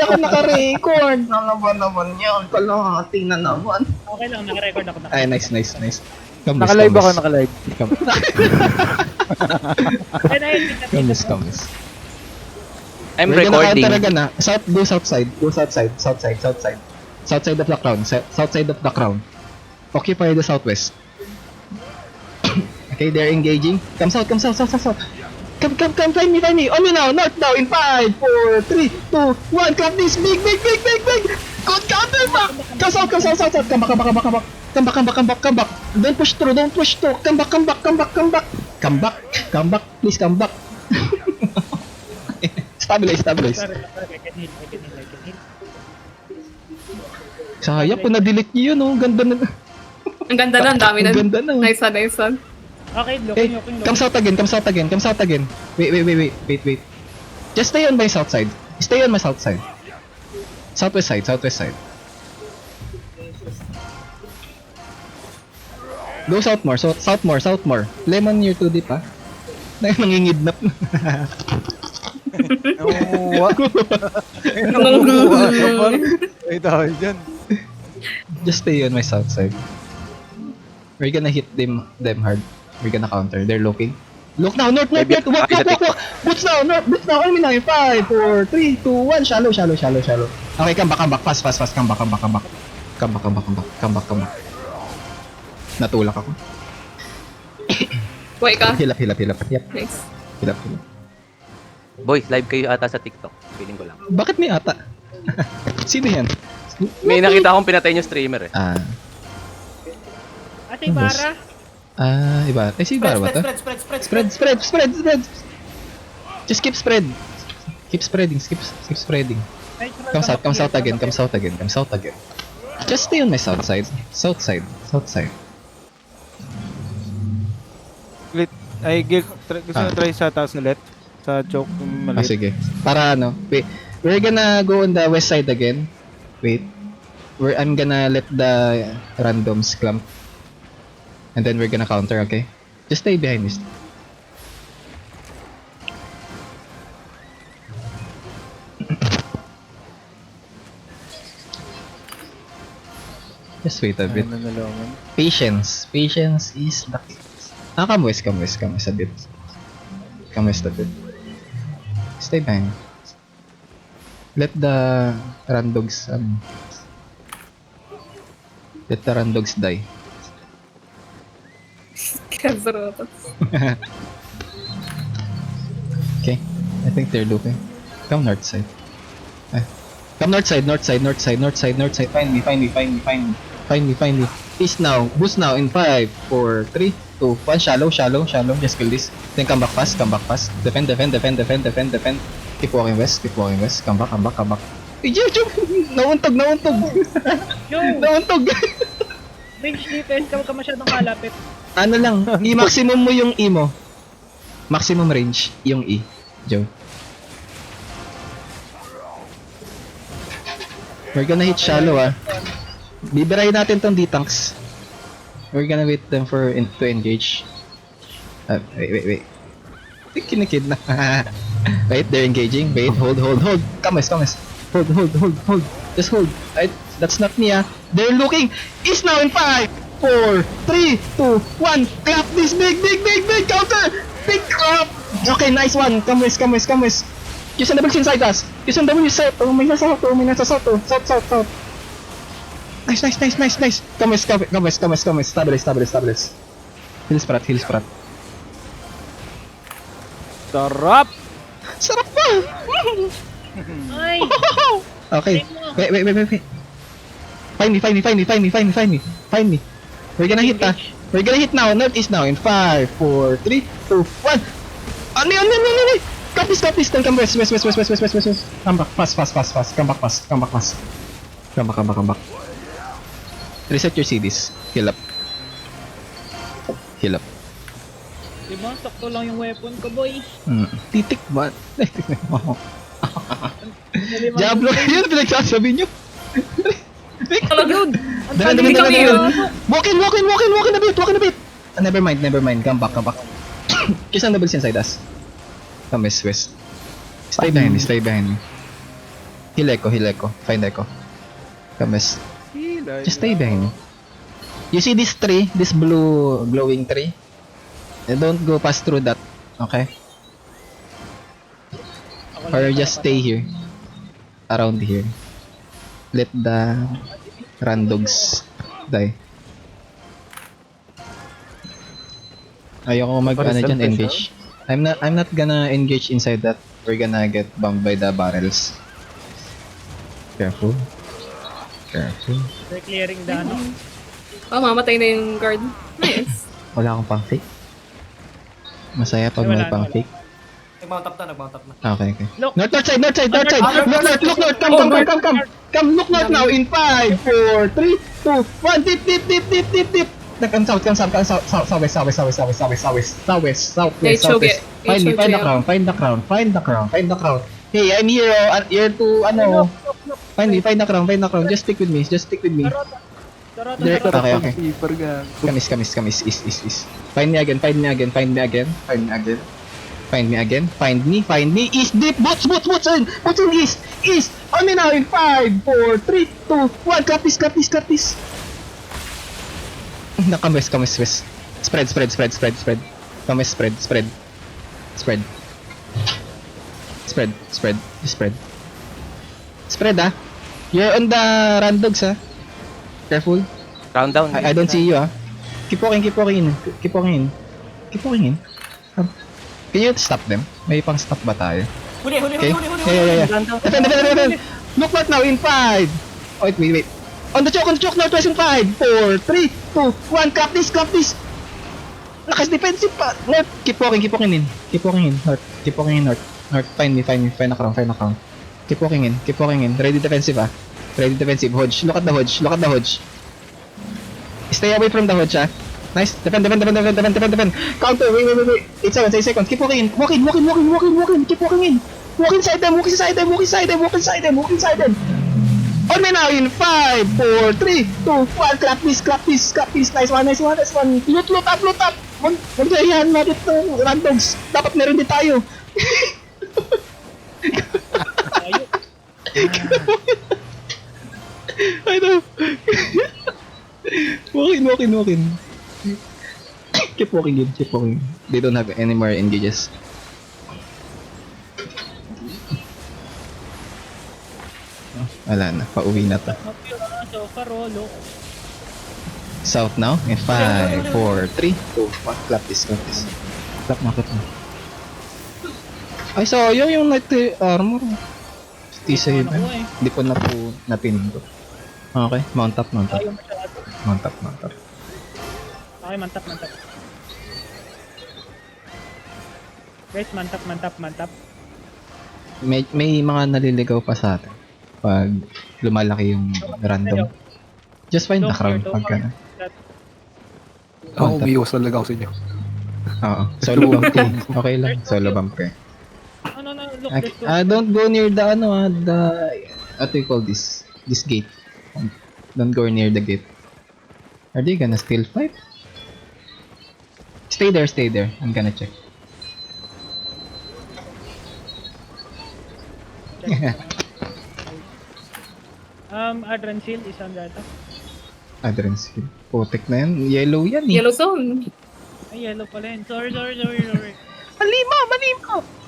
Ako naka-record. Ano ba naman yun? Kalahati na naman. Okay lang, naka-record ako. Ay, nice. Naka-live ako, naka-live. Kamis. I'm We're gonna recording. counter again na. Go southside. Southside of the crown. Southside of the crown. Occupy the southwest. Okay, they're engaging. Come south. Come, find me. On me now, north now, in 5, 4, 3, 2, 1. Clap this, big. Good counter back. Come south. Come back. Don't push through. Come back. Please come back. Stabilize. Sorry, I can heal. Sayang kung na-delete niyo yun, oh. Ganda na. Ang ganda na, ang dami na. Ang ganda na. Nice one. Okay, Okay, looking. come south again. Wait. Just stay on my south side. Stay on my south side. Southwest side. Go south more. Lemon, you're too deep, ha? Nangingidnap. Nangunguha. Ay, dahil dyan. Just stay on my south side. We're gonna hit them hard. We're gonna counter. They're looking. Look now, north. Walk. Boots now, on me now. 5, 4, 3, 2, 1. Shallow. Okay, come back. Fast. Come back. Natulak ako. Wait ka. Hilap. Yep. Nice. Hilap. Boy, live kayo ata sa TikTok. Feeling ko lang. Bakit may ata? Sino yan? May nakita akong pinatay niyo streamer eh. Ate Bara. Iba. Si Ibarra ba to? Spread. Just keep spread. Keep spreading. Come south again. Just stay on my south side. South side. Gusto nyo try sa taas ulit? Sa choke maliit. Sige. Para ano, wait. We're gonna go on the west side again. Wait. I'm gonna let the randoms clump. And then we're gonna counter, okay? Just stay behind this. Just wait a bit. Ano na lang. Patience is the key. Come west a bit. Come west a bit. Stay behind. Let the randogs die. Kazarotas. Okay, I think they're looping. Come north side. Come north side. Find me. East now. Boost now in 5, 4, 3, 2, 1. Shallow. Just kill this. Then come back fast. Defend. Keep walking west. Come back. Yo! Nauntog. Nauntog. Range defense, huwag ka masyadong malapit. Ano lang, i-maximum mo yung E mo. Maximum range, yung E. Joe. We're gonna hit shallow, Bibirayin natin tong D-tanks. We're gonna wait them to engage. Wait. Kinikid na. Wait, they're engaging. Wait, hold. Come. Hold. Just hold. That's not me, They're looking. Is now in 5, 4, 3, 2, 1. Clap this big counter. Big clap. Okay, nice one. Come west. Use the bullets inside us. Use the W set. May nasa south. South. Nice. Come west. Stabilize. Heal sprat. Sarap pa. Ay! Okay. Wait. Find me. We're gonna hit, We're gonna hit now. Northeast now in 5, 4, 3, 2, 1. Ano? Cut this. Then come west. Come back. Fast. Come back. Reset your CDs. Heal up. Diba? Sakto lang yung weapon ko, boy. Titik ba? Diablo yun, pinagsasabi nyo. Talaga yun. Dali. Walk in a bit. Never mind. Come back. Kiss on the bulls inside us. Come west. Stay behind me. Heal Echo. Find Echo. Kames. Just stay behind me. You see this tree? This blue glowing tree? Don't go past through that. Okay? Ako Or lang just stay here. Around here. Let the randogs die. Ayoko ano dyan, engage. I'm not gonna engage inside that. We're gonna get bombed by the barrels. Careful. They're clearing the ano. Oh, mamatay na yung guard. Nice. Wala akong pang fake. Masaya pag Ay, may wala, pang wala. fake. Nag-mount up na. Okay. Look! North side! Look north! Come! Look north now in 5, 4, 3, 2, 1, dip! Come south, They choke it. Find They choke it. the crown. Hey, I'm here to Find the crown. Just stick with me. Tarota. There- Tarota. Okay. Keeper gang. Kamis. Is. Find me again. Find me. East deep. Boots in east. On me now in 5, 4, 3, 2, 1. Cut this. Nakamis. Spread. Kamis, spread. Spread ah. You're on the randogs ah. Careful. Round down. I don't see you ah. Keep walking in. Can you stop them? May pang stop ba tayo? Huli. Okay? Yeah. Defend. Look north now in 5. Oh, wait. On the choke, northwest in 5, 4, 3, 2, 1. Clap this. Lakas defensive pa. North. Keep walking in. North. Find me. Find the crown. Keep walking in. Ready defensive ah. Hodge. Look at the hodge. Stay away from the hodge ah. Nice. Defend. Counter. Wait. 8 seconds. Keep walking in. Walk in. Keep walking in. Walk inside them. On me now in 5, 4, 3, 2, 1. Clap this. Nice one. Loot up. Magdahihan natin ito. Randoms. Dapat meron din tayo. I know. Walk in. Keep walking. They don't have any more engages. Oh, wala na. Pauwi na to. So, Karolo. South now. In 5, 4, 3, 2, 1. Clap this. Clap na. Ay, sayang yung night armor. T-save Ano ko eh. Hindi ko na po napindot. Okay, mount up. Ayaw masyado. Mount up. Okay, mantap. Guys, mantap. May mga naliligaw pa sa atin pag lumalaki yung random. Just find the crown pag gano'n. Ako, umiwas talaga ako sa inyo. Oo. Solo bump eh. Okay lang. Solo bump eh. No, look, let's go. Don't go near the what do you call this? This gate. Don't go near the gate. Are they gonna still fight? Stay there. I'm gonna check. Adran Seal is under attack. Adrens Hill. Putik na yan. Yellow yan eh. Yellow zone. Ay, yellow pala yun. Sorry. Mali mo!